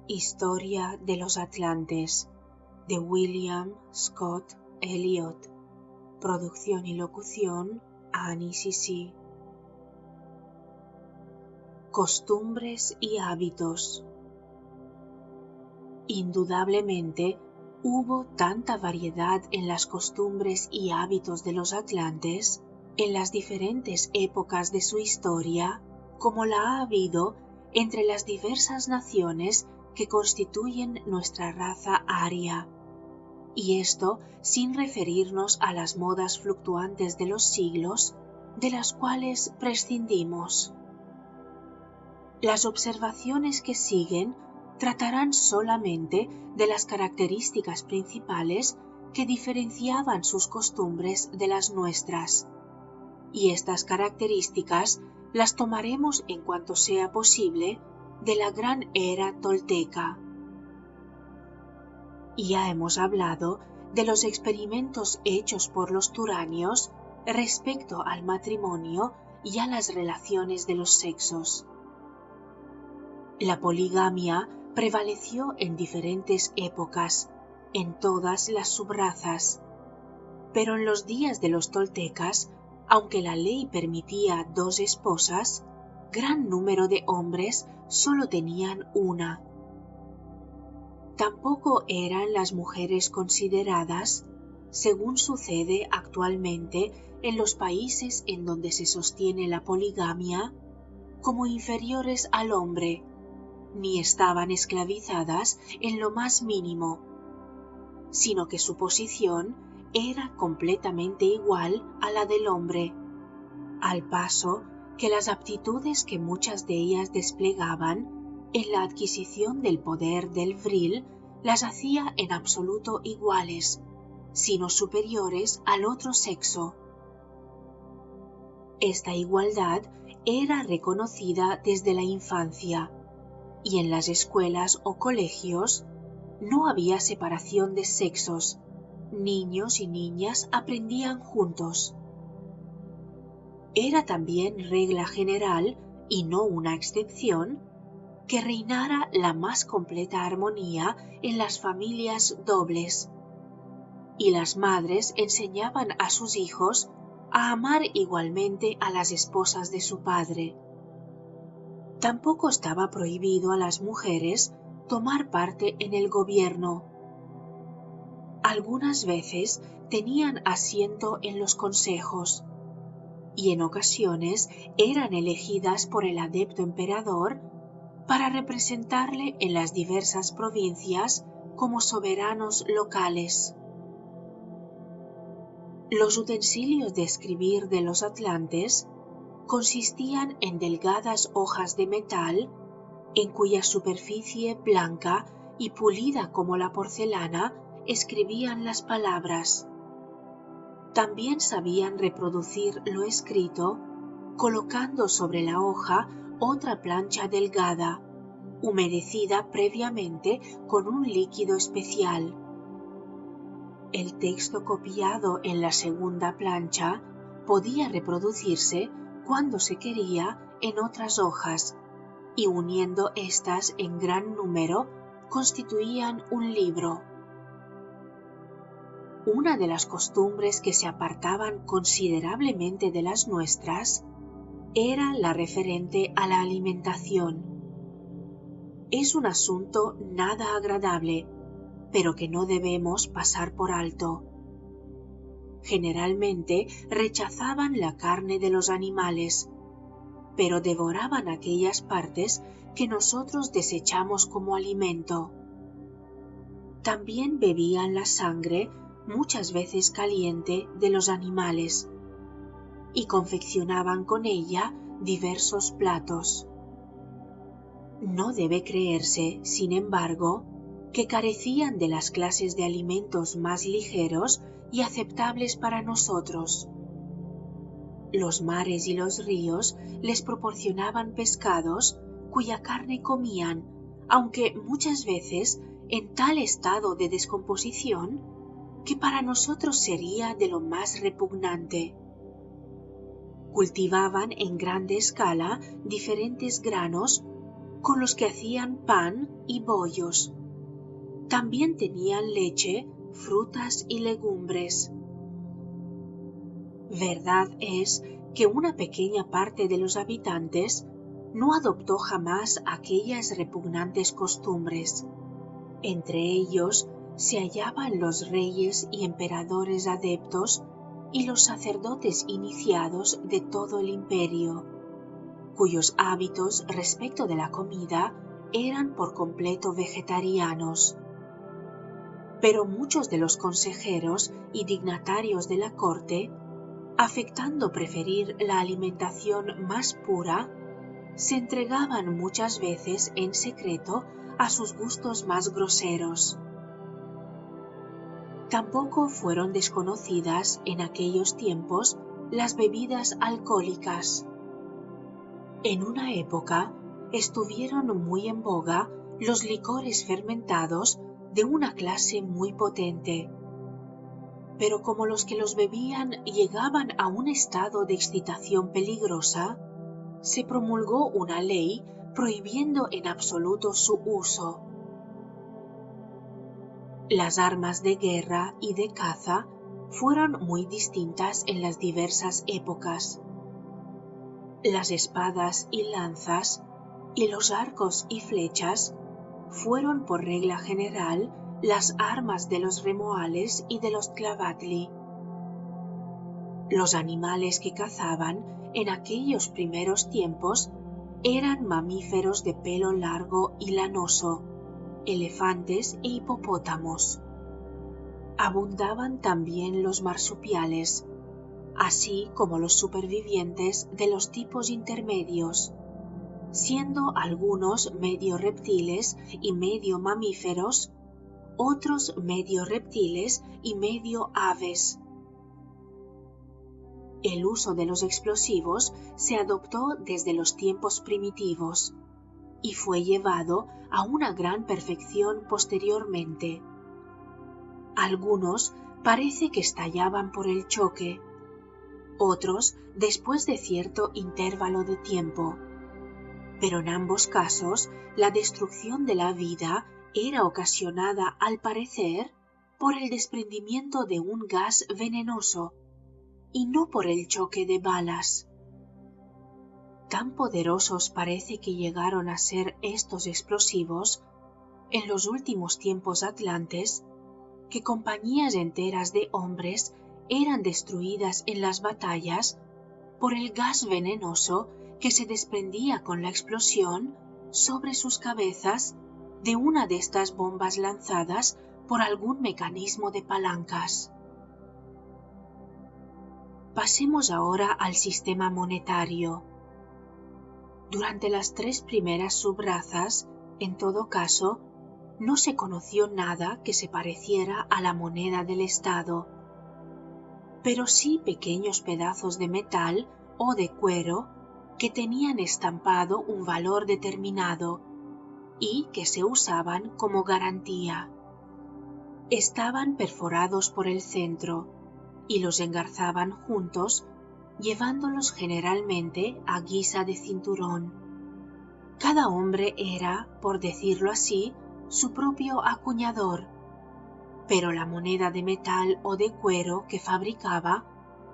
Historia de los Atlantes, de William Scott Elliot. Producción y locución, Annie C.C. Costumbres y hábitos. Indudablemente, hubo tanta variedad en las costumbres y hábitos de los atlantes en las diferentes épocas de su historia, como la ha habido entre las diversas naciones que constituyen nuestra raza aria, y esto sin referirnos a las modas fluctuantes de los siglos, de las cuales prescindimos. Las observaciones que siguen tratarán solamente de las características principales que diferenciaban sus costumbres de las nuestras, y estas características las tomaremos en cuanto sea posible de la gran era tolteca. Ya hemos hablado de los experimentos hechos por los turanios respecto al matrimonio y a las relaciones de los sexos. La poligamia prevaleció en diferentes épocas, en todas las subrazas, pero en los días de los toltecas, aunque la ley permitía 2 esposas, gran número de hombres solo tenían una. Tampoco eran las mujeres consideradas, según sucede actualmente en los países en donde se sostiene la poligamia, como inferiores al hombre, ni estaban esclavizadas en lo más mínimo, sino que su posición era completamente igual a la del hombre, al paso que las aptitudes que muchas de ellas desplegaban en la adquisición del poder del vril las hacía en absoluto iguales, sino superiores al otro sexo. Esta igualdad era reconocida desde la infancia, y en las escuelas o colegios no había separación de sexos. Niños y niñas aprendían juntos. Era también regla general, y no una excepción, que reinara la más completa armonía en las familias dobles, y las madres enseñaban a sus hijos a amar igualmente a las esposas de su padre. Tampoco estaba prohibido a las mujeres tomar parte en el gobierno. Algunas veces tenían asiento en los consejos, y en ocasiones eran elegidas por el adepto emperador para representarle en las diversas provincias como soberanos locales. Los utensilios de escribir de los atlantes consistían en delgadas hojas de metal, en cuya superficie blanca y pulida como la porcelana escribían las palabras. También sabían reproducir lo escrito, colocando sobre la hoja otra plancha delgada, humedecida previamente con un líquido especial. El texto copiado en la segunda plancha podía reproducirse cuando se quería en otras hojas, y uniendo éstas en gran número constituían un libro. Una de las costumbres que se apartaban considerablemente de las nuestras era la referente a la alimentación. Es un asunto nada agradable, pero que no debemos pasar por alto. Generalmente rechazaban la carne de los animales, pero devoraban aquellas partes que nosotros desechamos como alimento. También bebían la sangre, muchas veces caliente, de los animales, y confeccionaban con ella diversos platos. No debe creerse, sin embargo, que carecían de las clases de alimentos más ligeros y aceptables para nosotros. Los mares y los ríos les proporcionaban pescados cuya carne comían, aunque muchas veces en tal estado de descomposición que para nosotros sería de lo más repugnante. Cultivaban en grande escala diferentes granos, con los que hacían pan y bollos. También tenían leche, frutas y legumbres. Verdad es que una pequeña parte de los habitantes no adoptó jamás aquellas repugnantes costumbres. Entre ellos se hallaban los reyes y emperadores adeptos y los sacerdotes iniciados de todo el imperio, cuyos hábitos respecto de la comida eran por completo vegetarianos. Pero muchos de los consejeros y dignatarios de la corte, afectando preferir la alimentación más pura, se entregaban muchas veces en secreto a sus gustos más groseros. Tampoco fueron desconocidas en aquellos tiempos las bebidas alcohólicas. En una época estuvieron muy en boga los licores fermentados de una clase muy potente, pero como los que los bebían llegaban a un estado de excitación peligrosa, se promulgó una ley prohibiendo en absoluto su uso. Las armas de guerra y de caza fueron muy distintas en las diversas épocas. Las espadas y lanzas y los arcos y flechas fueron por regla general las armas de los remoales y de los tlavatli. Los animales que cazaban en aquellos primeros tiempos eran mamíferos de pelo largo y lanoso, elefantes e hipopótamos. Abundaban también los marsupiales, así como los supervivientes de los tipos intermedios, siendo algunos medio reptiles y medio mamíferos, otros medio reptiles y medio aves. El uso de los explosivos se adoptó desde los tiempos primitivos y fue llevado a una gran perfección posteriormente. Algunos parece que estallaban por el choque, otros después de cierto intervalo de tiempo, pero en ambos casos la destrucción de la vida era ocasionada, al parecer, por el desprendimiento de un gas venenoso y no por el choque de balas. Tan poderosos parece que llegaron a ser estos explosivos en los últimos tiempos atlantes, que compañías enteras de hombres eran destruidas en las batallas por el gas venenoso que se desprendía con la explosión sobre sus cabezas de una de estas bombas lanzadas por algún mecanismo de palancas. Pasemos ahora al sistema monetario. Durante las 3 primeras subrazas, en todo caso, no se conoció nada que se pareciera a la moneda del Estado, pero sí pequeños pedazos de metal o de cuero que tenían estampado un valor determinado y que se usaban como garantía. Estaban perforados por el centro y los engarzaban juntos, llevándolos generalmente a guisa de cinturón. Cada hombre era, por decirlo así, su propio acuñador, pero la moneda de metal o de cuero que fabricaba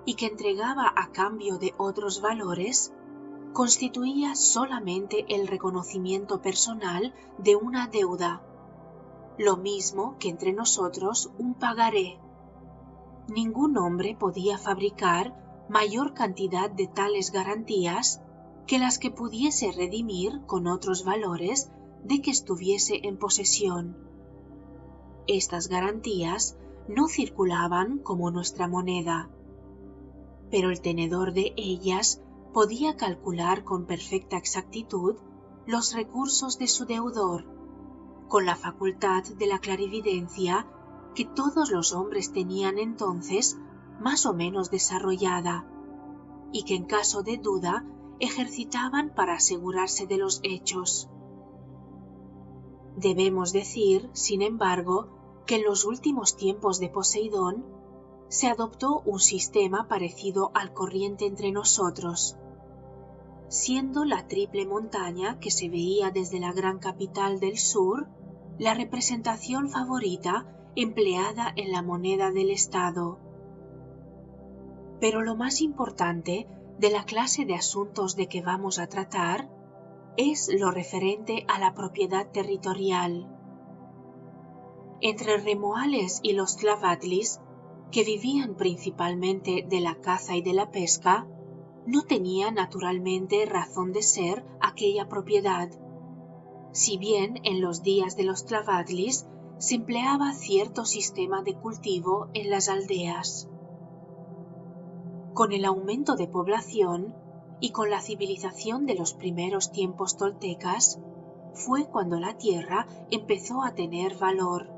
y que entregaba a cambio de otros valores constituía solamente el reconocimiento personal de una deuda, lo mismo que entre nosotros un pagaré. Ningún hombre podía fabricar mayor cantidad de tales garantías que las que pudiese redimir con otros valores de que estuviese en posesión. Estas garantías no circulaban como nuestra moneda, pero el tenedor de ellas podía calcular con perfecta exactitud los recursos de su deudor, con la facultad de la clarividencia que todos los hombres tenían entonces más o menos desarrollada, y que en caso de duda ejercitaban para asegurarse de los hechos. Debemos decir, sin embargo, que en los últimos tiempos de Poseidón se adoptó un sistema parecido al corriente entre nosotros. siendo la triple montaña que se veía desde la gran capital del sur la representación favorita empleada en la moneda del Estado. Pero lo más importante de la clase de asuntos de que vamos a tratar es lo referente a la propiedad territorial. Entre Remoales y los Tlavatlis, que vivían principalmente de la caza y de la pesca, no tenía naturalmente razón de ser aquella propiedad, si bien en los días de los Tlavatlis se empleaba cierto sistema de cultivo en las aldeas. Con el aumento de población y con la civilización de los primeros tiempos toltecas, fue cuando la tierra empezó a tener valor.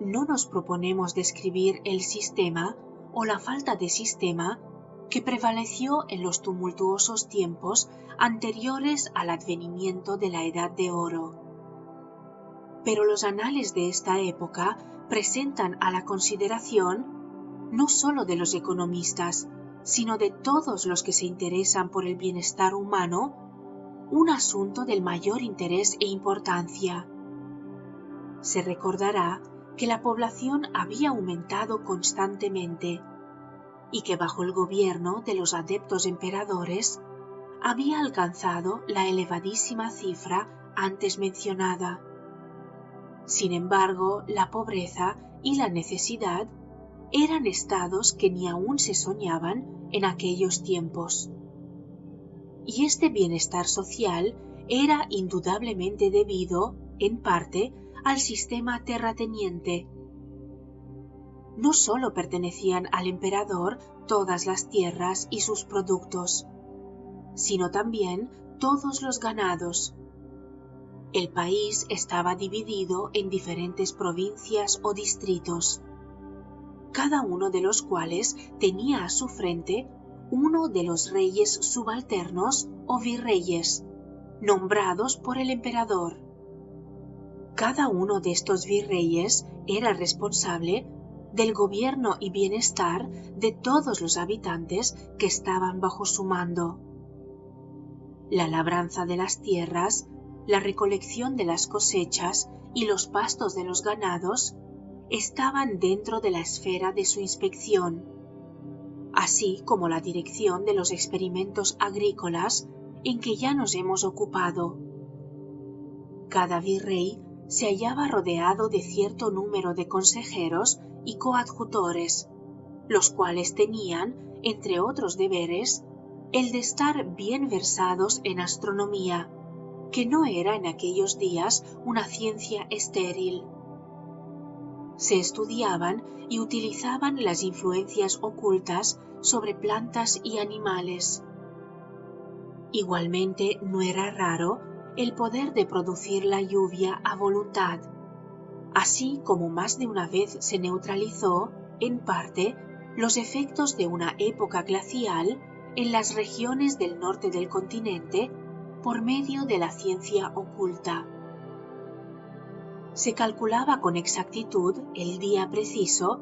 No nos proponemos describir el sistema o la falta de sistema que prevaleció en los tumultuosos tiempos anteriores al advenimiento de la Edad de Oro. Pero los anales de esta época presentan a la consideración no solo de los economistas, sino de todos los que se interesan por el bienestar humano, un asunto del mayor interés e importancia. Se recordará que la población había aumentado constantemente y que bajo el gobierno de los adeptos emperadores había alcanzado la elevadísima cifra antes mencionada. Sin embargo, la pobreza y la necesidad eran estados que ni aún se soñaban en aquellos tiempos. Y este bienestar social era indudablemente debido, en parte, al sistema terrateniente. No solo pertenecían al emperador todas las tierras y sus productos, sino también todos los ganados. El país estaba dividido en diferentes provincias o distritos, cada uno de los cuales tenía a su frente uno de los reyes subalternos o virreyes, nombrados por el emperador. Cada uno de estos virreyes era responsable del gobierno y bienestar de todos los habitantes que estaban bajo su mando. La labranza de las tierras, la recolección de las cosechas y los pastos de los ganados estaban dentro de la esfera de su inspección, así como la dirección de los experimentos agrícolas en que ya nos hemos ocupado. Cada virrey se hallaba rodeado de cierto número de consejeros y coadjutores, los cuales tenían, entre otros deberes, el de estar bien versados en astronomía, que no era en aquellos días una ciencia estéril. Se estudiaban y utilizaban las influencias ocultas sobre plantas y animales. Igualmente no era raro el poder de producir la lluvia a voluntad, así como más de una vez se neutralizó, en parte, los efectos de una época glacial en las regiones del norte del continente por medio de la ciencia oculta. Se calculaba con exactitud el día preciso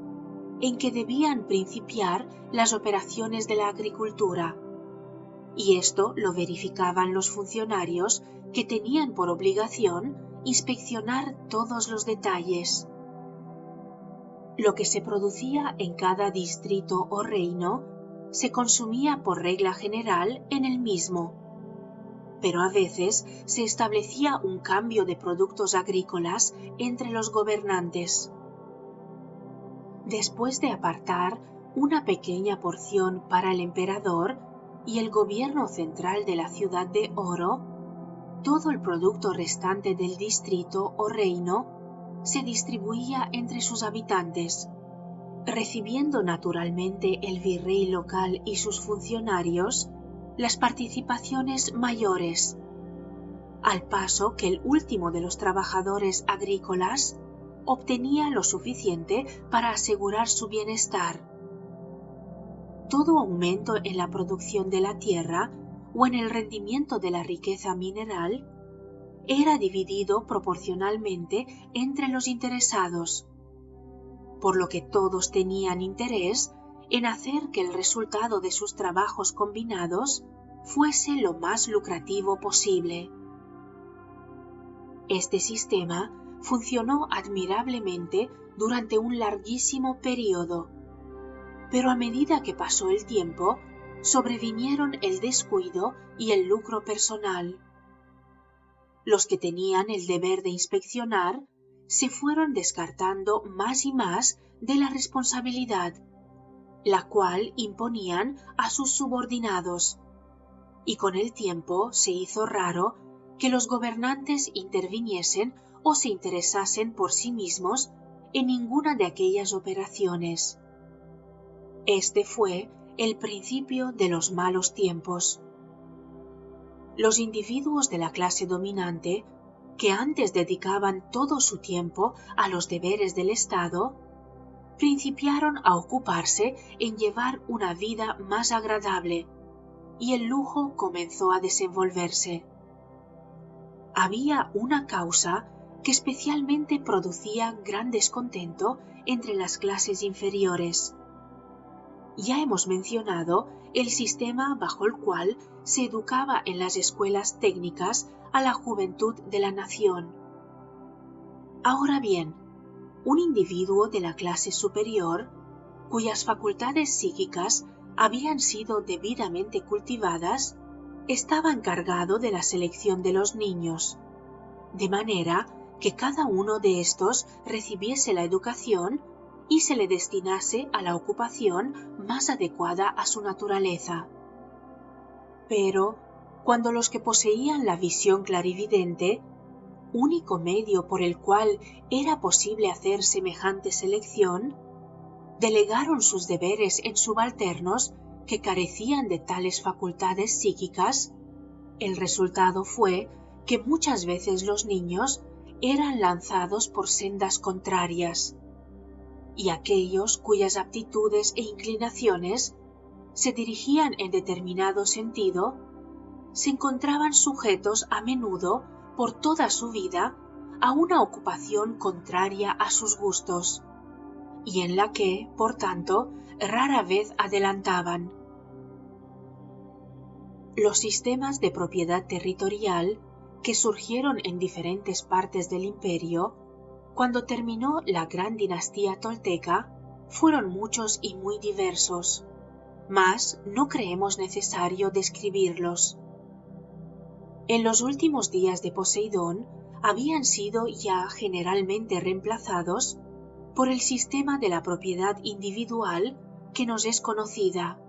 en que debían principiar las operaciones de la agricultura, y esto lo verificaban los funcionarios que tenían por obligación inspeccionar todos los detalles. Lo que se producía en cada distrito o reino se consumía por regla general en el mismo, pero a veces se establecía un cambio de productos agrícolas entre los gobernantes. Después de apartar una pequeña porción para el emperador y el gobierno central de la ciudad de Oro, todo el producto restante del distrito o reino se distribuía entre sus habitantes, recibiendo naturalmente el virrey local y sus funcionarios las participaciones mayores, al paso que el último de los trabajadores agrícolas obtenía lo suficiente para asegurar su bienestar. Todo aumento en la producción de la tierra o en el rendimiento de la riqueza mineral era dividido proporcionalmente entre los interesados, por lo que todos tenían interés en hacer que el resultado de sus trabajos combinados fuese lo más lucrativo posible. Este sistema funcionó admirablemente durante un larguísimo periodo, pero a medida que pasó el tiempo, sobrevinieron el descuido y el lucro personal. Los que tenían el deber de inspeccionar se fueron descartando más y más de la responsabilidad, la cual imponían a sus subordinados, y con el tiempo se hizo raro que los gobernantes interviniesen o se interesasen por sí mismos en ninguna de aquellas operaciones. Este fue el principio de los malos tiempos. Los individuos de la clase dominante, que antes dedicaban todo su tiempo a los deberes del Estado, principiaron a ocuparse en llevar una vida más agradable, y el lujo comenzó a desenvolverse. Había una causa que especialmente producía gran descontento entre las clases inferiores. Ya hemos mencionado el sistema bajo el cual se educaba en las escuelas técnicas a la juventud de la nación. Ahora bien, un individuo de la clase superior, cuyas facultades psíquicas habían sido debidamente cultivadas, estaba encargado de la selección de los niños, de manera que cada uno de estos recibiese la educación y se le destinase a la ocupación más adecuada a su naturaleza. Pero, cuando los que poseían la visión clarividente, único medio por el cual era posible hacer semejante selección, delegaron sus deberes en subalternos que carecían de tales facultades psíquicas, el resultado fue que muchas veces los niños eran lanzados por sendas contrarias, y aquellos cuyas aptitudes e inclinaciones se dirigían en determinado sentido, se encontraban sujetos a menudo por toda su vida a una ocupación contraria a sus gustos, y en la que, por tanto, rara vez adelantaban. Los sistemas de propiedad territorial que surgieron en diferentes partes del imperio, cuando terminó la gran dinastía tolteca, fueron muchos y muy diversos, mas no creemos necesario describirlos. En los últimos días de Poseidón habían sido ya generalmente reemplazados por el sistema de la propiedad individual que nos es conocida.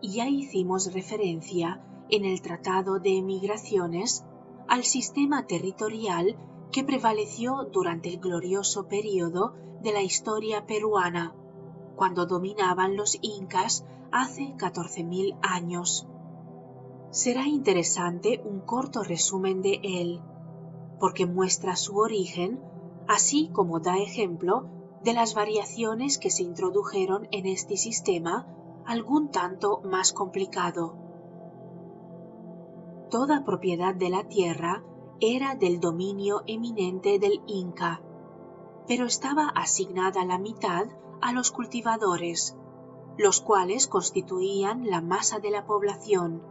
Ya hicimos referencia en el Tratado de Emigraciones al sistema territorial que prevaleció durante el glorioso período de la historia peruana, cuando dominaban los incas hace 14.000 años. Será interesante un corto resumen de él, porque muestra su origen, así como da ejemplo de las variaciones que se introdujeron en este sistema, algún tanto más complicado. Toda propiedad de la tierra era del dominio eminente del Inca, pero estaba asignada la mitad a los cultivadores, los cuales constituían la masa de la población.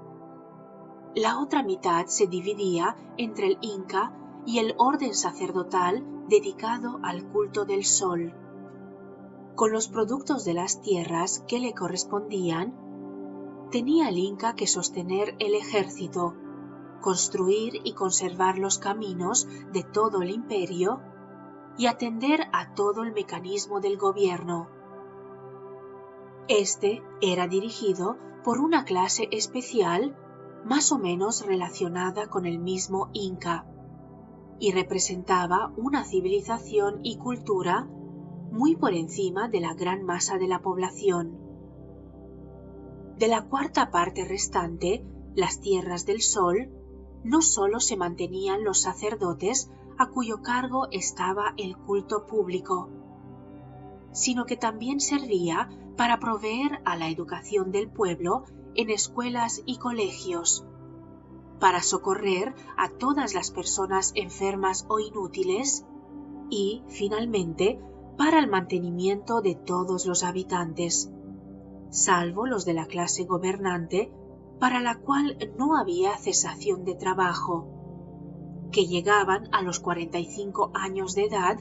La otra mitad se dividía entre el Inca y el orden sacerdotal dedicado al culto del sol. Con los productos de las tierras que le correspondían, tenía el Inca que sostener el ejército, construir y conservar los caminos de todo el imperio y atender a todo el mecanismo del gobierno. Este era dirigido por una clase especial más o menos relacionada con el mismo Inca, y representaba una civilización y cultura muy por encima de la gran masa de la población. De la cuarta parte restante, las tierras del sol, no sólo se mantenían los sacerdotes a cuyo cargo estaba el culto público, sino que también servía para proveer a la educación del pueblo en escuelas y colegios, para socorrer a todas las personas enfermas o inútiles y, finalmente, para el mantenimiento de todos los habitantes. salvo los de la clase gobernante, para la cual no había cesación de trabajo, que llegaban a los 45 años de edad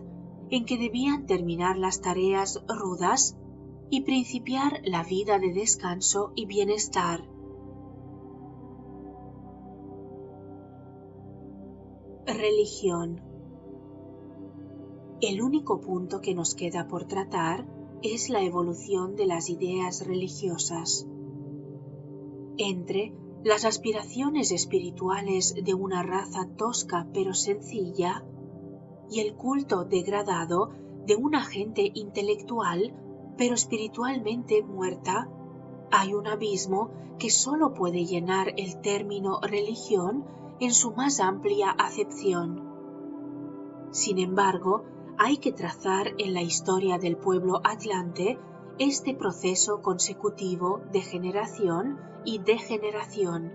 en que debían terminar las tareas rudas y principiar la vida de descanso y bienestar. Religión. El único punto que nos queda por tratar es la evolución de las ideas religiosas. Entre las aspiraciones espirituales de una raza tosca pero sencilla y el culto degradado de una gente intelectual pero espiritualmente muerta, hay un abismo que solo puede llenar el término religión en su más amplia acepción. Sin embargo, hay que trazar en la historia del pueblo atlante este proceso consecutivo de generación y degeneración.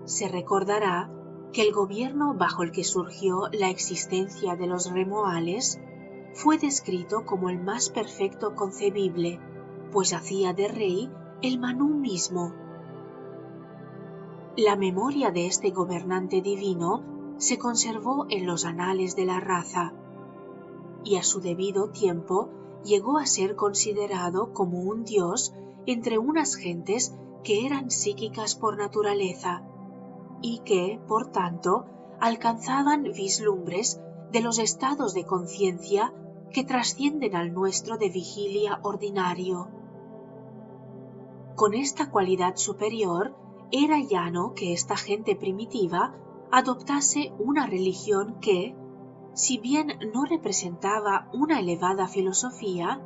Se recordará que el gobierno bajo el que surgió la existencia de los remoales fue descrito como el más perfecto concebible, pues hacía de rey el Manú mismo. La memoria de este gobernante divino se conservó en los anales de la raza, y a su debido tiempo llegó a ser considerado como un dios entre unas gentes que eran psíquicas por naturaleza, y que, por tanto, alcanzaban vislumbres de los estados de conciencia que trascienden al nuestro de vigilia ordinario. Con esta cualidad superior, era llano que esta gente primitiva adoptase una religión que, si bien no representaba una elevada filosofía,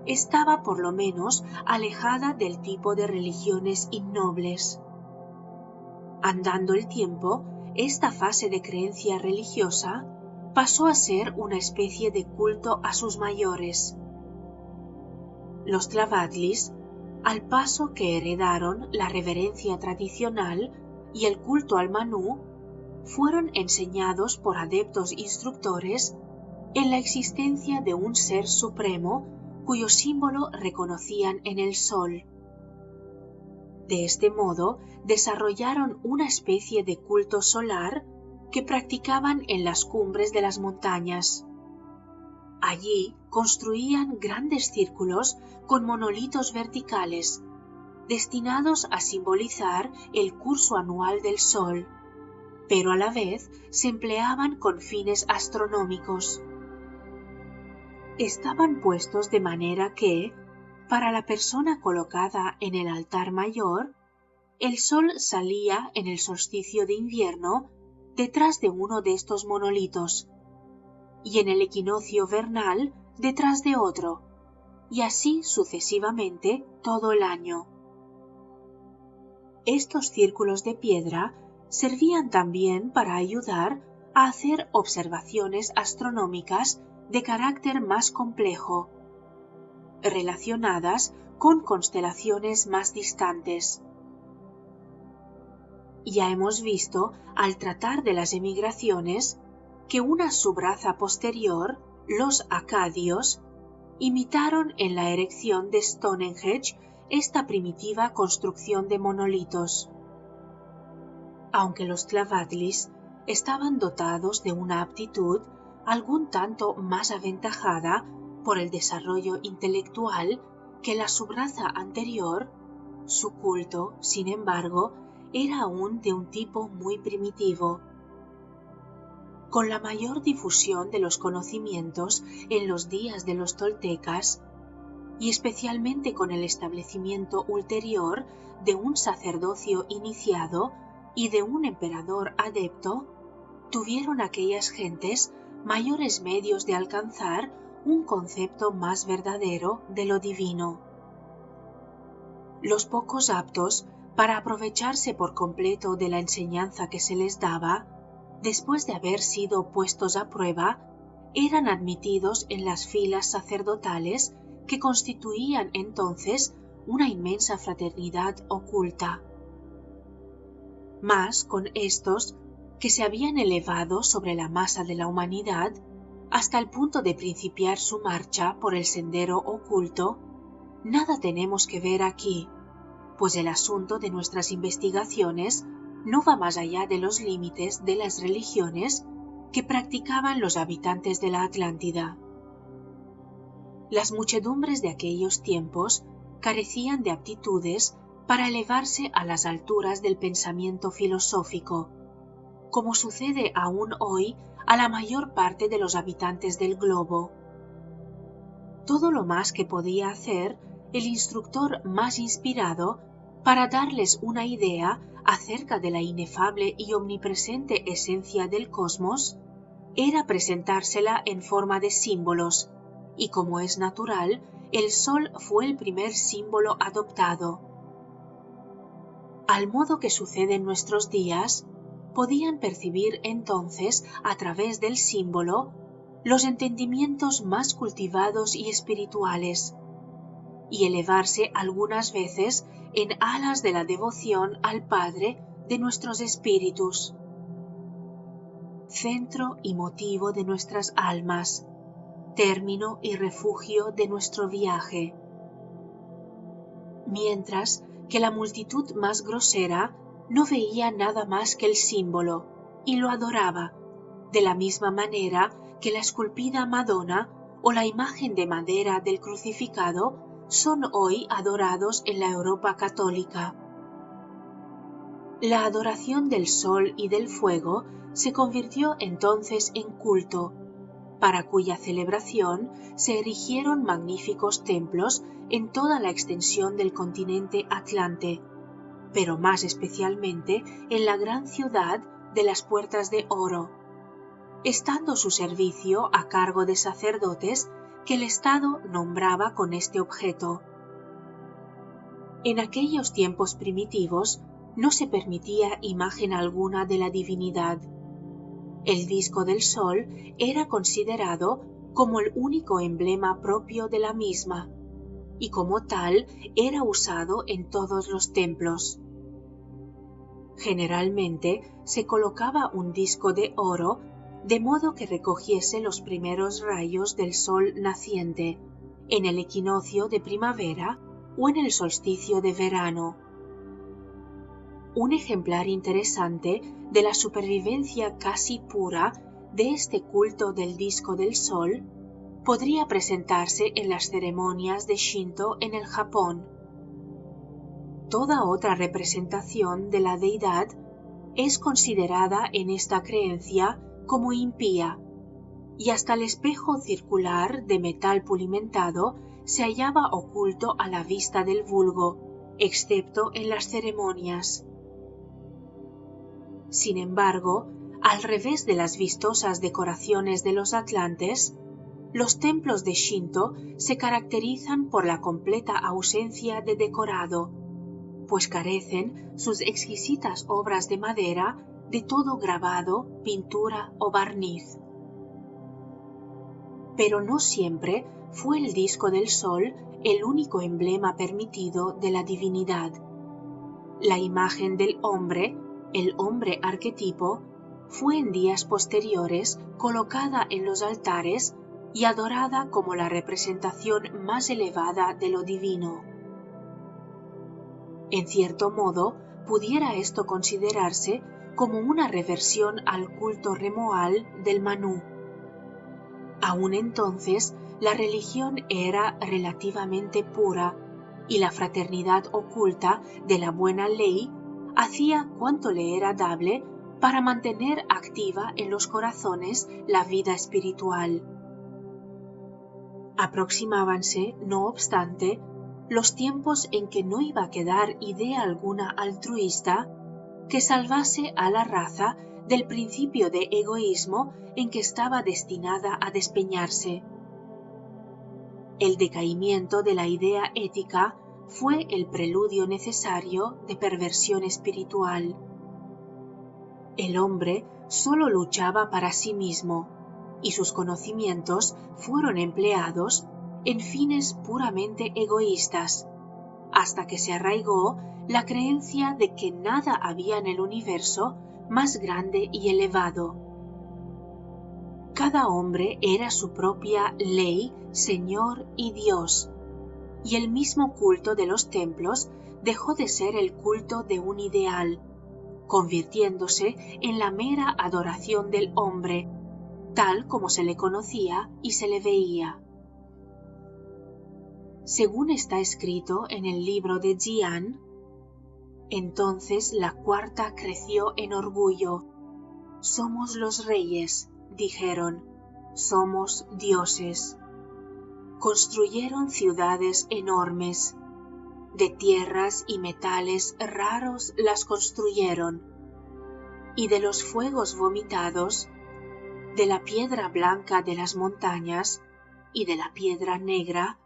estaba por lo menos alejada del tipo de religiones innobles. Andando el tiempo, esta fase de creencia religiosa pasó a ser una especie de culto a sus mayores. Los Tlavatlis, al paso que heredaron la reverencia tradicional y el culto al Manú, fueron enseñados por adeptos instructores en la existencia de un ser supremo cuyo símbolo reconocían en el sol. De este modo, desarrollaron una especie de culto solar que practicaban en las cumbres de las montañas. Allí construían grandes círculos con monolitos verticales, destinados a simbolizar el curso anual del sol, pero a la vez se empleaban con fines astronómicos. Estaban puestos de manera que, para la persona colocada en el altar mayor, el sol salía en el solsticio de invierno detrás de uno de estos monolitos, y en el equinoccio vernal detrás de otro, y así sucesivamente todo el año. Estos círculos de piedra servían también para ayudar a hacer observaciones astronómicas de carácter más complejo, relacionadas con constelaciones más distantes. Ya hemos visto, al tratar de las emigraciones, que una subraza posterior, los acadios, imitaron en la erección de Stonehenge esta primitiva construcción de monolitos. Aunque los Tlavatlis estaban dotados de una aptitud algún tanto más aventajada por el desarrollo intelectual que la subraza anterior, su culto, sin embargo, era aún de un tipo muy primitivo. Con la mayor difusión de los conocimientos en los días de los toltecas, y especialmente con el establecimiento ulterior de un sacerdocio iniciado y de un emperador adepto, tuvieron aquellas gentes mayores medios de alcanzar un concepto más verdadero de lo divino. Los pocos aptos para aprovecharse por completo de la enseñanza que se les daba, después de haber sido puestos a prueba, eran admitidos en las filas sacerdotales que constituían entonces una inmensa fraternidad oculta. Mas con estos, que se habían elevado sobre la masa de la humanidad, hasta el punto de principiar su marcha por el sendero oculto, nada tenemos que ver aquí, pues el asunto de nuestras investigaciones no va más allá de los límites de las religiones que practicaban los habitantes de la Atlántida. Las muchedumbres de aquellos tiempos carecían de aptitudes para elevarse a las alturas del pensamiento filosófico, como sucede aún hoy a la mayor parte de los habitantes del globo. Todo lo más que podía hacer el instructor más inspirado para darles una idea acerca de la inefable y omnipresente esencia del cosmos era presentársela en forma de símbolos, y como es natural, el Sol fue el primer símbolo adoptado. Al modo que sucede en nuestros días, podían percibir entonces a través del símbolo los entendimientos más cultivados y espirituales, y elevarse algunas veces en alas de la devoción al Padre de nuestros espíritus, centro y motivo de nuestras almas, término y refugio de nuestro viaje. Mientras que la multitud más grosera no veía nada más que el símbolo y lo adoraba, de la misma manera que la esculpida Madonna o la imagen de madera del crucificado son hoy adorados en la Europa católica. La adoración del sol y del fuego se convirtió entonces en culto, para cuya celebración se erigieron magníficos templos en toda la extensión del continente Atlante, pero más especialmente en la gran ciudad de las Puertas de Oro, estando su servicio a cargo de sacerdotes que el Estado nombraba con este objeto. En aquellos tiempos primitivos no se permitía imagen alguna de la divinidad. El disco del sol era considerado como el único emblema propio de la misma, y como tal era usado en todos los templos. Generalmente se colocaba un disco de oro de modo que recogiese los primeros rayos del sol naciente en el equinoccio de primavera o en el solsticio de verano. Un ejemplar interesante de la supervivencia casi pura de este culto del disco del sol podría presentarse en las ceremonias de Shinto en el Japón. Toda otra representación de la deidad es considerada en esta creencia como impía, y hasta el espejo circular de metal pulimentado se hallaba oculto a la vista del vulgo, excepto en las ceremonias. Sin embargo, al revés de las vistosas decoraciones de los atlantes, los templos de Shinto se caracterizan por la completa ausencia de decorado, pues carecen sus exquisitas obras de madera de todo grabado, pintura o barniz. Pero no siempre fue el disco del sol el único emblema permitido de la divinidad. La imagen del hombre, el hombre arquetipo, fue en días posteriores colocada en los altares y adorada como la representación más elevada de lo divino. En cierto modo, pudiera esto considerarse como una reversión al culto remoal del Manú. Aún entonces, la religión era relativamente pura y la fraternidad oculta de la buena ley hacía cuanto le era dable para mantener activa en los corazones la vida espiritual. Aproximábanse, no obstante, los tiempos en que no iba a quedar idea alguna altruista que salvase a la raza del principio de egoísmo en que estaba destinada a despeñarse. El decaimiento de la idea ética fue el preludio necesario de perversión espiritual. El hombre solo luchaba para sí mismo, y sus conocimientos fueron empleados en fines puramente egoístas, hasta que se arraigó la creencia de que nada había en el universo más grande y elevado. Cada hombre era su propia ley, señor y Dios, y el mismo culto de los templos dejó de ser el culto de un ideal, convirtiéndose en la mera adoración del hombre, tal como se le conocía y se le veía. Según está escrito en el libro de Jian, entonces la cuarta creció en orgullo. Somos los reyes, dijeron, somos dioses. Construyeron ciudades enormes. De tierras y metales raros las construyeron, y de los fuegos vomitados, de la piedra blanca de las montañas y de la piedra negra,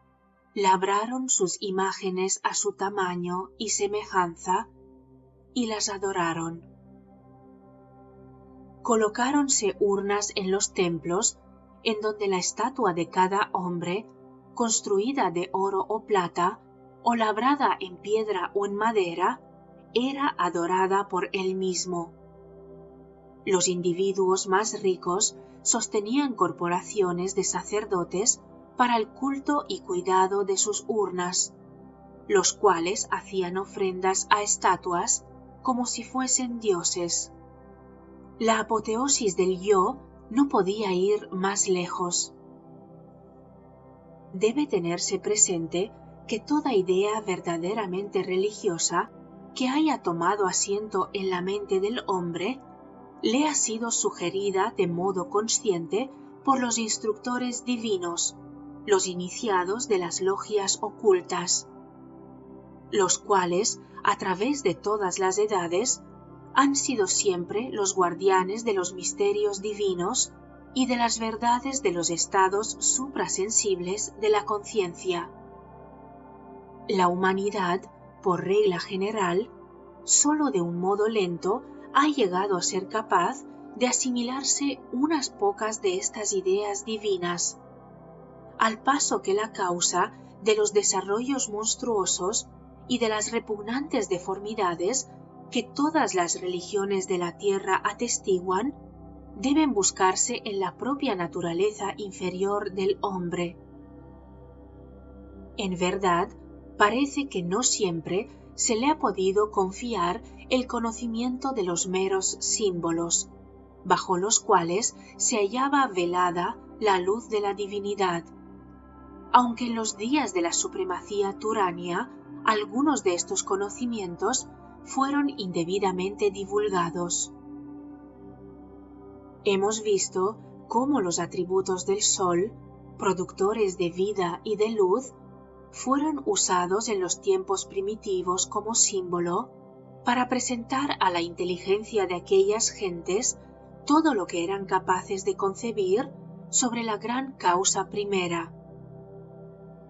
labraron sus imágenes a su tamaño y semejanza, y las adoraron. Colocáronse urnas en los templos, en donde la estatua de cada hombre, construida de oro o plata, o labrada en piedra o en madera, era adorada por él mismo. Los individuos más ricos sostenían corporaciones de sacerdotes para el culto y cuidado de sus urnas, los cuales hacían ofrendas a estatuas como si fuesen dioses. La apoteosis del yo no podía ir más lejos. Debe tenerse presente que toda idea verdaderamente religiosa que haya tomado asiento en la mente del hombre le ha sido sugerida de modo consciente por los instructores divinos, los iniciados de las logias ocultas, los cuales, a través de todas las edades, han sido siempre los guardianes de los misterios divinos y de las verdades de los estados suprasensibles de la conciencia. La humanidad, por regla general, solo de un modo lento ha llegado a ser capaz de asimilarse unas pocas de estas ideas divinas, al paso que la causa de los desarrollos monstruosos y de las repugnantes deformidades que todas las religiones de la tierra atestiguan deben buscarse en la propia naturaleza inferior del hombre. En verdad, parece que no siempre se le ha podido confiar el conocimiento de los meros símbolos, bajo los cuales se hallaba velada la luz de la divinidad, aunque en los días de la supremacía turania algunos de estos conocimientos fueron indebidamente divulgados. Hemos visto cómo los atributos del Sol, productores de vida y de luz, fueron usados en los tiempos primitivos como símbolo para presentar a la inteligencia de aquellas gentes todo lo que eran capaces de concebir sobre la gran causa primera.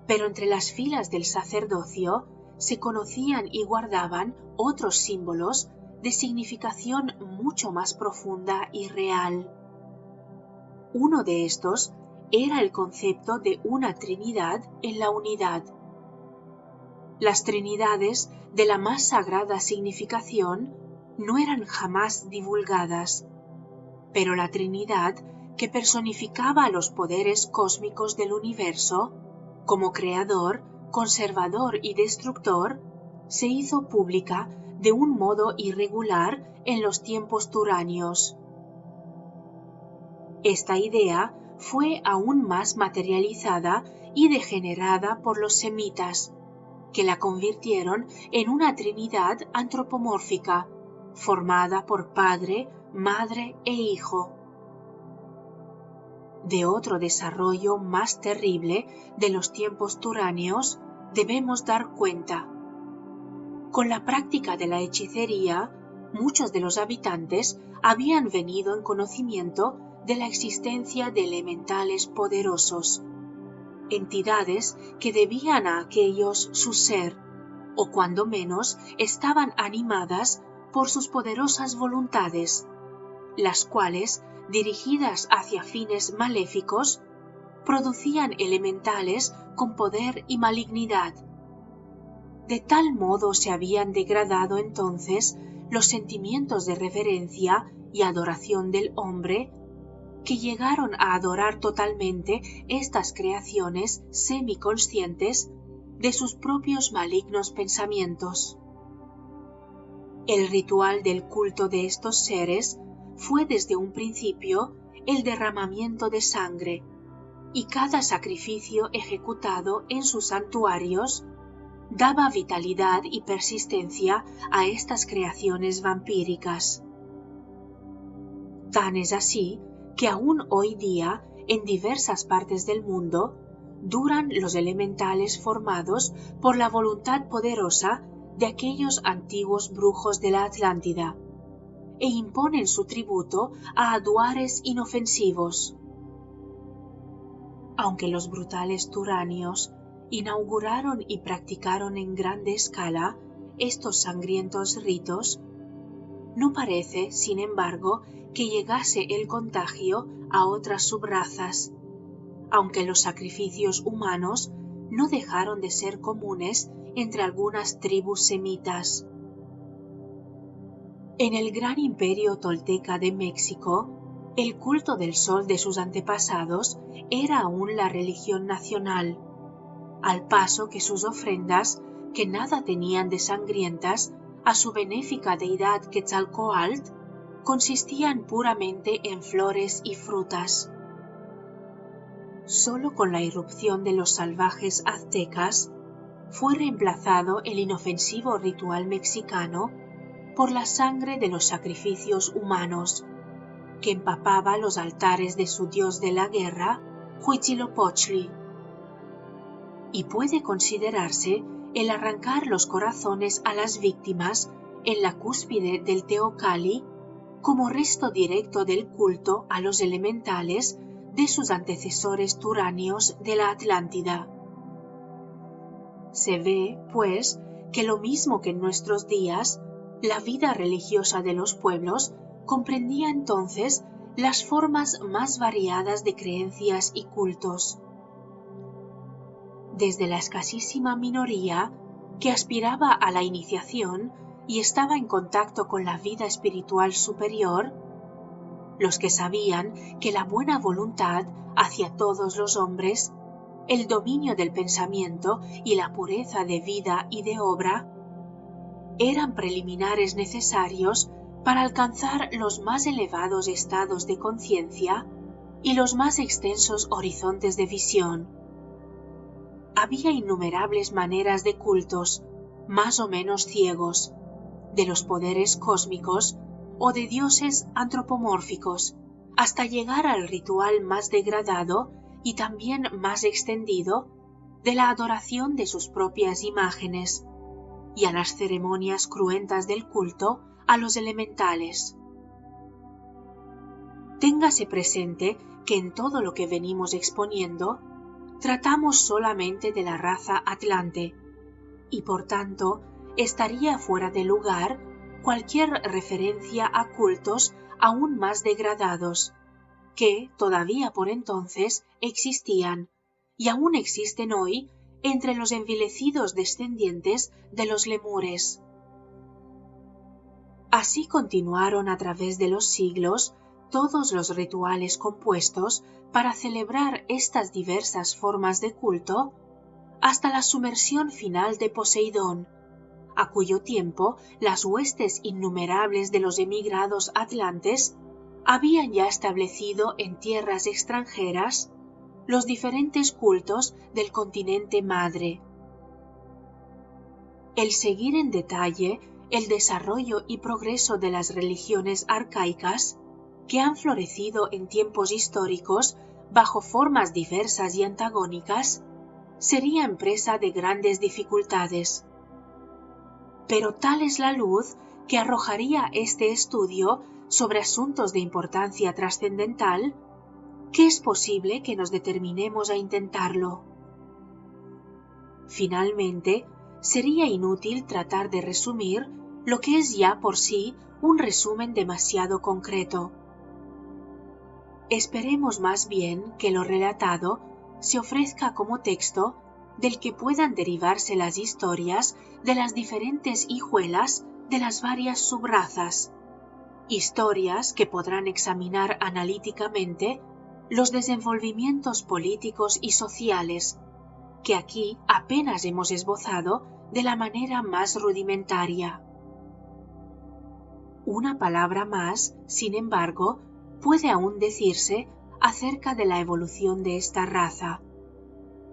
Pero entre las filas del sacerdocio se conocían y guardaban otros símbolos de significación mucho más profunda y real. Uno de estos era el concepto de una Trinidad en la unidad. Las Trinidades de la más sagrada significación no eran jamás divulgadas, pero la Trinidad que personificaba a los poderes cósmicos del universo, como creador, conservador y destructor, se hizo pública de un modo irregular en los tiempos turanios. Esta idea fue aún más materializada y degenerada por los semitas, que la convirtieron en una trinidad antropomórfica, formada por Padre, Madre e Hijo. De otro desarrollo más terrible de los tiempos turanios debemos dar cuenta. Con la práctica de la hechicería, muchos de los habitantes habían venido en conocimiento de la existencia de elementales poderosos, entidades que debían a aquellos su ser, o cuando menos estaban animadas por sus poderosas voluntades, las cuales, dirigidas hacia fines maléficos, producían elementales con poder y malignidad. De tal modo se habían degradado entonces los sentimientos de reverencia y adoración del hombre, que llegaron a adorar totalmente estas creaciones semiconscientes de sus propios malignos pensamientos. El ritual del culto de estos seres fue desde un principio el derramamiento de sangre, y cada sacrificio ejecutado en sus santuarios daba vitalidad y persistencia a estas creaciones vampíricas. Tan es así que aún hoy día, en diversas partes del mundo, duran los elementales formados por la voluntad poderosa de aquellos antiguos brujos de la Atlántida, e imponen su tributo a aduares inofensivos. Aunque los brutales turanios inauguraron y practicaron en grande escala estos sangrientos ritos, no parece, sin embargo, que llegase el contagio a otras subrazas, aunque los sacrificios humanos no dejaron de ser comunes entre algunas tribus semitas. En el gran imperio tolteca de México, el culto del sol de sus antepasados era aún la religión nacional, al paso que sus ofrendas, que nada tenían de sangrientas, a su benéfica deidad Quetzalcóatl, consistían puramente en flores y frutas. Solo con la irrupción de los salvajes aztecas fue reemplazado el inofensivo ritual mexicano por la sangre de los sacrificios humanos, que empapaba los altares de su dios de la guerra, Huitzilopochtli. Y puede considerarse el arrancar los corazones a las víctimas en la cúspide del Teocalli como resto directo del culto a los elementales de sus antecesores turanios de la Atlántida. Se ve, pues, que lo mismo que en nuestros días, la vida religiosa de los pueblos comprendía entonces las formas más variadas de creencias y cultos. Desde la escasísima minoría que aspiraba a la iniciación y estaba en contacto con la vida espiritual superior, los que sabían que la buena voluntad hacia todos los hombres, el dominio del pensamiento y la pureza de vida y de obra eran preliminares necesarios para alcanzar los más elevados estados de conciencia y los más extensos horizontes de visión. Había innumerables maneras de cultos, más o menos ciegos, de los poderes cósmicos o de dioses antropomórficos, hasta llegar al ritual más degradado y también más extendido de la adoración de sus propias imágenes y a las ceremonias cruentas del culto a los elementales. Téngase presente que en todo lo que venimos exponiendo, tratamos solamente de la raza atlante, y por tanto estaría fuera de lugar cualquier referencia a cultos aún más degradados, que todavía por entonces existían, y aún existen hoy, entre los envilecidos descendientes de los lemures. Así continuaron a través de los siglos todos los rituales compuestos para celebrar estas diversas formas de culto, hasta la sumersión final de Poseidón, a cuyo tiempo las huestes innumerables de los emigrados atlantes habían ya establecido en tierras extranjeras los diferentes cultos del continente madre. El seguir en detalle el desarrollo y progreso de las religiones arcaicas, que han florecido en tiempos históricos bajo formas diversas y antagónicas, sería empresa de grandes dificultades. Pero tal es la luz que arrojaría este estudio sobre asuntos de importancia trascendental, que es posible que nos determinemos a intentarlo. Finalmente, sería inútil tratar de resumir lo que es ya por sí un resumen demasiado concreto. Esperemos más bien que lo relatado se ofrezca como texto del que puedan derivarse las historias de las diferentes hijuelas de las varias subrazas, historias que podrán examinar analíticamente los desenvolvimientos políticos y sociales que aquí apenas hemos esbozado de la manera más rudimentaria. Una palabra más, sin embargo, puede aún decirse acerca de la evolución de esta raza.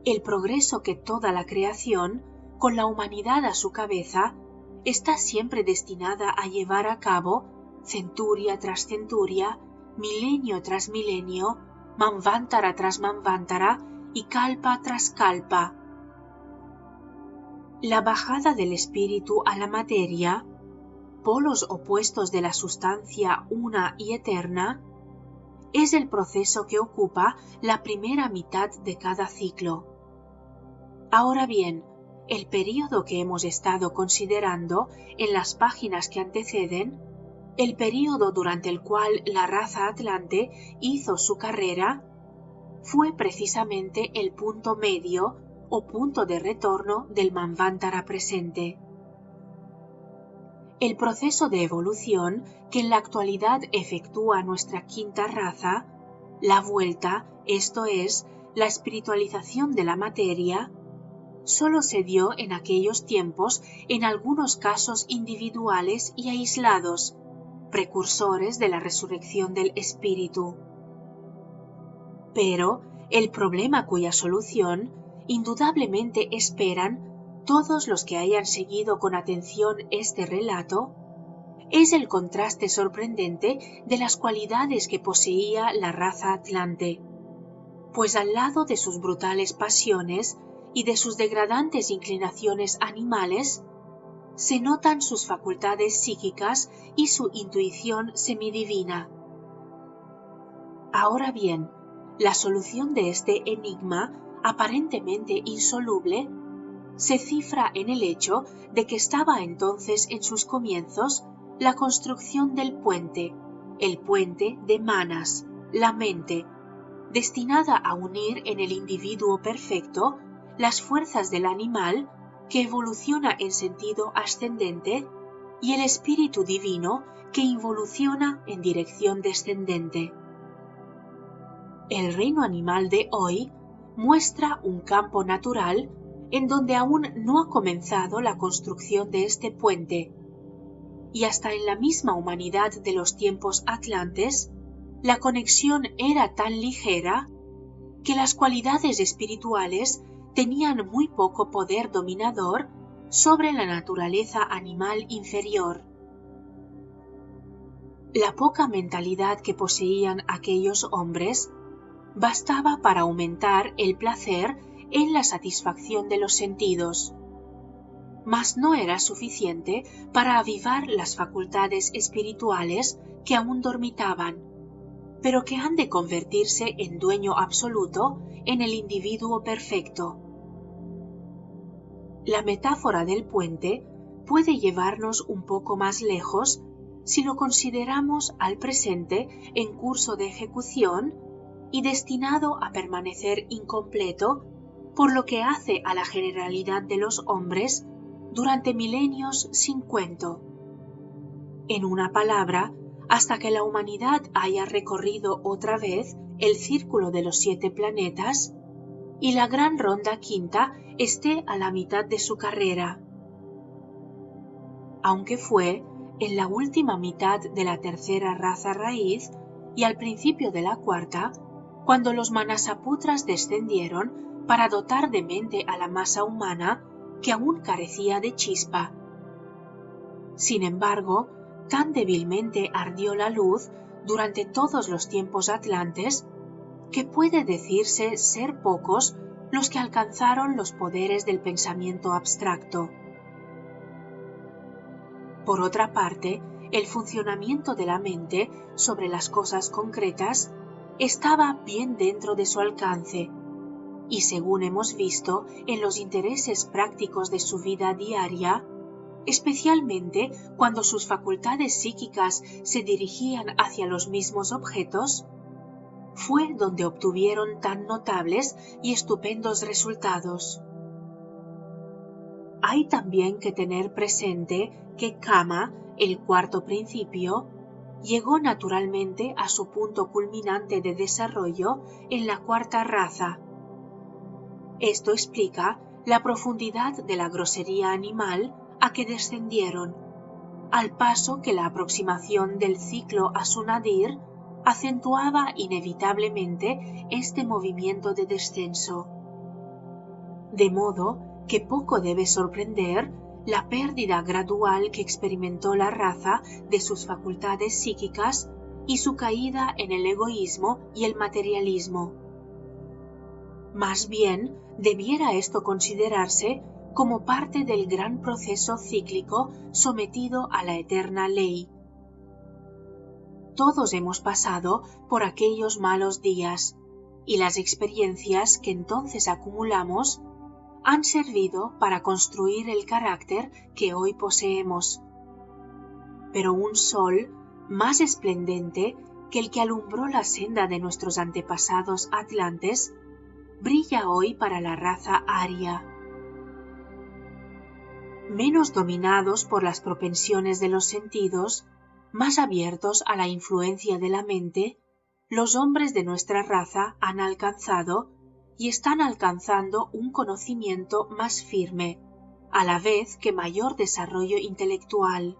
El progreso que toda la creación, con la humanidad a su cabeza, está siempre destinada a llevar a cabo, centuria tras centuria, milenio tras milenio, manvantara tras manvantara y kalpa tras kalpa. La bajada del espíritu a la materia, polos opuestos de la sustancia una y eterna, es el proceso que ocupa la primera mitad de cada ciclo. Ahora bien, el período que hemos estado considerando en las páginas que anteceden, el período durante el cual la raza atlante hizo su carrera, fue precisamente el punto medio o punto de retorno del Manvantara presente. El proceso de evolución que en la actualidad efectúa nuestra quinta raza, la vuelta, esto es, la espiritualización de la materia, solo se dio en aquellos tiempos en algunos casos individuales y aislados, precursores de la resurrección del espíritu. Pero el problema cuya solución indudablemente esperan todos los que hayan seguido con atención este relato es el contraste sorprendente de las cualidades que poseía la raza atlante, pues al lado de sus brutales pasiones y de sus degradantes inclinaciones animales, se notan sus facultades psíquicas y su intuición semidivina. Ahora bien, la solución de este enigma, aparentemente insoluble, se cifra en el hecho de que estaba entonces en sus comienzos la construcción del puente, el puente de Manas, la mente, destinada a unir en el individuo perfecto las fuerzas del animal que evoluciona en sentido ascendente y el espíritu divino que involuciona en dirección descendente. El reino animal de hoy muestra un campo natural en donde aún no ha comenzado la construcción de este puente, y hasta en la misma humanidad de los tiempos atlantes, la conexión era tan ligera que las cualidades espirituales tenían muy poco poder dominador sobre la naturaleza animal inferior. La poca mentalidad que poseían aquellos hombres bastaba para aumentar el placer en la satisfacción de los sentidos, mas no era suficiente para avivar las facultades espirituales que aún dormitaban, pero que han de convertirse en dueño absoluto en el individuo perfecto. La metáfora del puente puede llevarnos un poco más lejos si lo consideramos al presente en curso de ejecución y destinado a permanecer incompleto por lo que hace a la generalidad de los hombres durante milenios sin cuento. En una palabra, hasta que la humanidad haya recorrido otra vez el círculo de los 7 planetas y la gran ronda quinta esté a la mitad de su carrera. Aunque fue en la última mitad de la tercera raza raíz y al principio de la cuarta, cuando los Manasaputras descendieron para dotar de mente a la masa humana que aún carecía de chispa. Sin embargo, tan débilmente ardió la luz durante todos los tiempos atlantes que puede decirse ser pocos los que alcanzaron los poderes del pensamiento abstracto. Por otra parte, el funcionamiento de la mente sobre las cosas concretas estaba bien dentro de su alcance, y según hemos visto en los intereses prácticos de su vida diaria, especialmente cuando sus facultades psíquicas se dirigían hacia los mismos objetos, fue donde obtuvieron tan notables y estupendos resultados. Hay también que tener presente que Kama, el cuarto principio, llegó naturalmente a su punto culminante de desarrollo en la cuarta raza. Esto explica la profundidad de la grosería animal a que descendieron, al paso que la aproximación del ciclo a su nadir acentuaba inevitablemente este movimiento de descenso. De modo que poco debe sorprender la pérdida gradual que experimentó la raza de sus facultades psíquicas y su caída en el egoísmo y el materialismo. Más bien, debiera esto considerarse como parte del gran proceso cíclico sometido a la eterna ley. Todos hemos pasado por aquellos malos días, y las experiencias que entonces acumulamos han servido para construir el carácter que hoy poseemos. Pero un sol más esplendente que el que alumbró la senda de nuestros antepasados atlantes brilla hoy para la raza aria. Menos dominados por las propensiones de los sentidos, más abiertos a la influencia de la mente, los hombres de nuestra raza han alcanzado y están alcanzando un conocimiento más firme, a la vez que mayor desarrollo intelectual.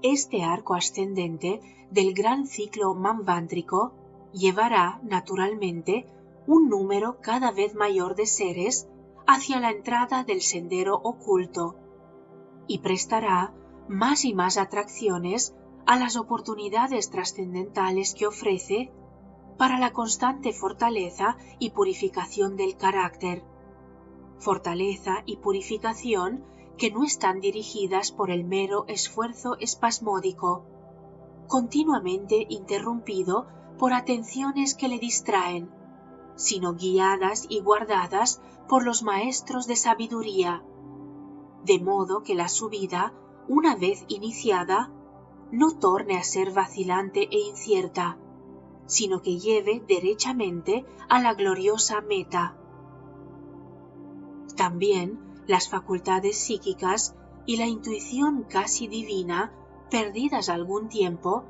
Este arco ascendente del gran ciclo manvántrico llevará, naturalmente, un número cada vez mayor de seres hacia la entrada del sendero oculto y prestará más y más atracciones a las oportunidades trascendentales que ofrece para la constante fortaleza y purificación del carácter. Fortaleza y purificación que no están dirigidas por el mero esfuerzo espasmódico, continuamente interrumpido por atenciones que le distraen, sino guiadas y guardadas por los maestros de sabiduría, de modo que la subida, una vez iniciada, no torne a ser vacilante e incierta, sino que lleve derechamente a la gloriosa meta. También las facultades psíquicas y la intuición casi divina, perdidas algún tiempo,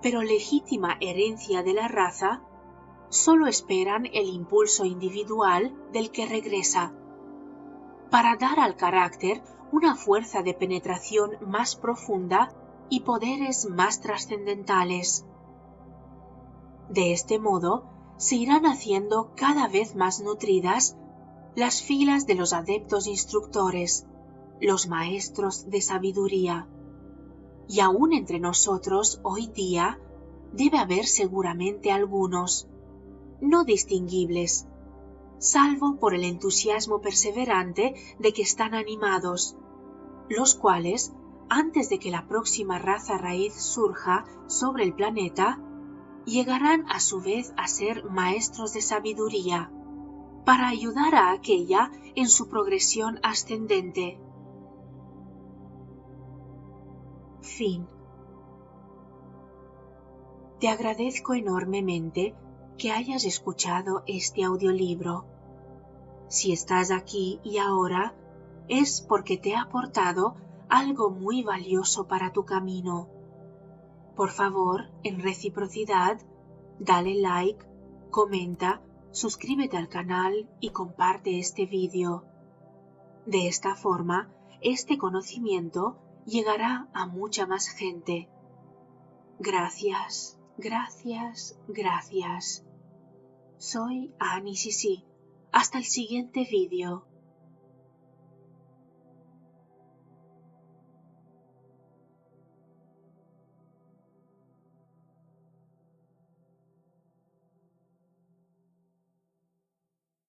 pero legítima herencia de la raza, solo esperan el impulso individual del que regresa, para dar al carácter una fuerza de penetración más profunda y poderes más trascendentales. De este modo, se irán haciendo cada vez más nutridas las filas de los adeptos instructores, los maestros de sabiduría. Y aún entre nosotros hoy día debe haber seguramente algunos, no distinguibles, salvo por el entusiasmo perseverante de que están animados, los cuales, antes de que la próxima raza raíz surja sobre el planeta, llegarán a su vez a ser maestros de sabiduría, para ayudar a aquella en su progresión ascendente. Fin. Te agradezco enormemente que hayas escuchado este audiolibro. Si estás aquí y ahora, es porque te ha aportado algo muy valioso para tu camino. Por favor, en reciprocidad, dale like, comenta, suscríbete al canal y comparte este vídeo. De esta forma, este conocimiento llegará a mucha más gente. Gracias, gracias, gracias. Soy Annie Sisi. Hasta el siguiente vídeo.